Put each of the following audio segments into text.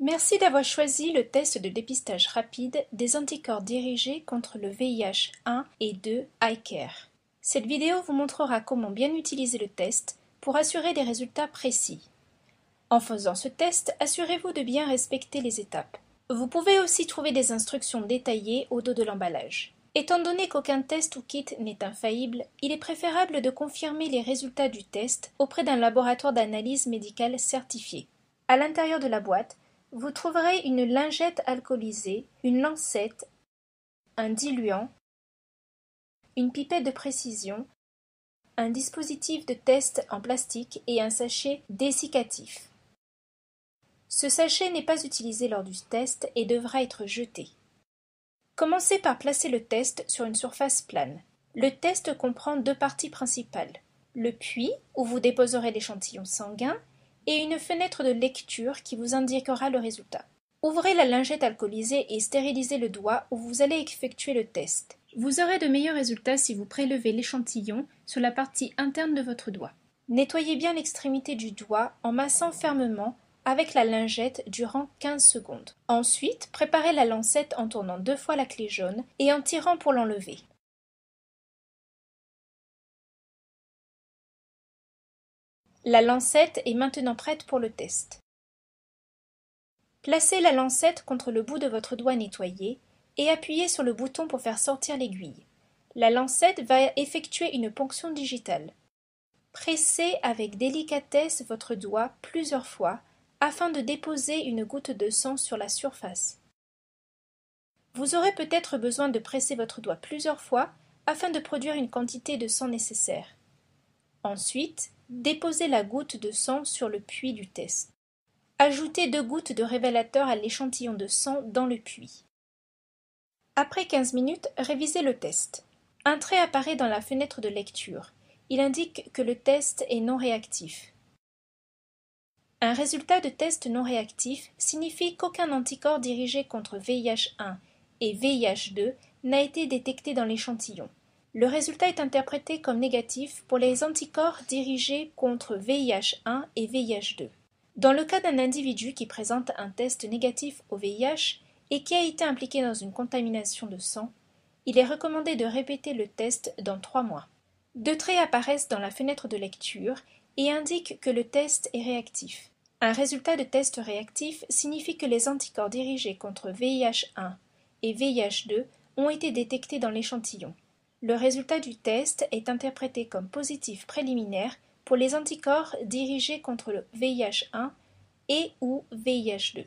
Merci d'avoir choisi le test de dépistage rapide des anticorps dirigés contre le VIH 1 et 2 iCare. Cette vidéo vous montrera comment bien utiliser le test pour assurer des résultats précis. En faisant ce test, assurez-vous de bien respecter les étapes. Vous pouvez aussi trouver des instructions détaillées au dos de l'emballage. Étant donné qu'aucun test ou kit n'est infaillible, il est préférable de confirmer les résultats du test auprès d'un laboratoire d'analyse médicale certifié. À l'intérieur de la boîte, vous trouverez une lingette alcoolisée, une lancette, un diluant, une pipette de précision, un dispositif de test en plastique et un sachet dessiccatif. Ce sachet n'est pas utilisé lors du test et devra être jeté. Commencez par placer le test sur une surface plane. Le test comprend deux parties principales, le puits où vous déposerez l'échantillon sanguin et une fenêtre de lecture qui vous indiquera le résultat. Ouvrez la lingette alcoolisée et stérilisez le doigt où vous allez effectuer le test. Vous aurez de meilleurs résultats si vous prélevez l'échantillon sur la partie interne de votre doigt. Nettoyez bien l'extrémité du doigt en massant fermement avec la lingette durant 15 secondes. Ensuite, préparez la lancette en tournant 2 fois la clé jaune et en tirant pour l'enlever. La lancette est maintenant prête pour le test. Placez la lancette contre le bout de votre doigt nettoyé et appuyez sur le bouton pour faire sortir l'aiguille. La lancette va effectuer une ponction digitale. Pressez avec délicatesse votre doigt plusieurs fois afin de déposer une goutte de sang sur la surface. Vous aurez peut-être besoin de presser votre doigt plusieurs fois afin de produire une quantité de sang nécessaire. Ensuite, déposez la goutte de sang sur le puits du test. Ajoutez 2 gouttes de révélateur à l'échantillon de sang dans le puits. Après 15 minutes, révisez le test. Un trait apparaît dans la fenêtre de lecture. Il indique que le test est non réactif. Un résultat de test non réactif signifie qu'aucun anticorps dirigé contre VIH-1 et VIH-2 n'a été détecté dans l'échantillon. Le résultat est interprété comme négatif pour les anticorps dirigés contre VIH-1 et VIH-2. Dans le cas d'un individu qui présente un test négatif au VIH et qui a été impliqué dans une contamination de sang, il est recommandé de répéter le test dans 3 mois. 2 traits apparaissent dans la fenêtre de lecture et indiquent que le test est réactif. Un résultat de test réactif signifie que les anticorps dirigés contre VIH-1 et VIH-2 ont été détectés dans l'échantillon. Le résultat du test est interprété comme positif préliminaire pour les anticorps dirigés contre le VIH-1 et ou VIH-2.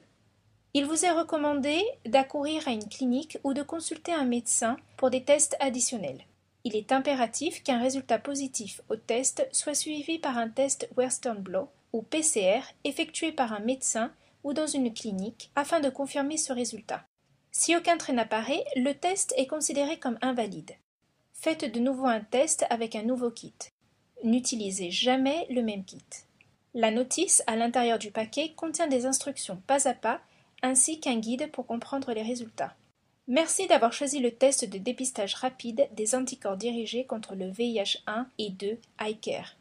Il vous est recommandé d'accourir à une clinique ou de consulter un médecin pour des tests additionnels. Il est impératif qu'un résultat positif au test soit suivi par un test Western blot ou PCR effectué par un médecin ou dans une clinique afin de confirmer ce résultat. Si aucun trait n'apparaît, le test est considéré comme invalide. Faites de nouveau un test avec un nouveau kit. N'utilisez jamais le même kit. La notice à l'intérieur du paquet contient des instructions pas à pas ainsi qu'un guide pour comprendre les résultats. Merci d'avoir choisi le test de dépistage rapide des anticorps dirigés contre le VIH-1 et 2 iCare.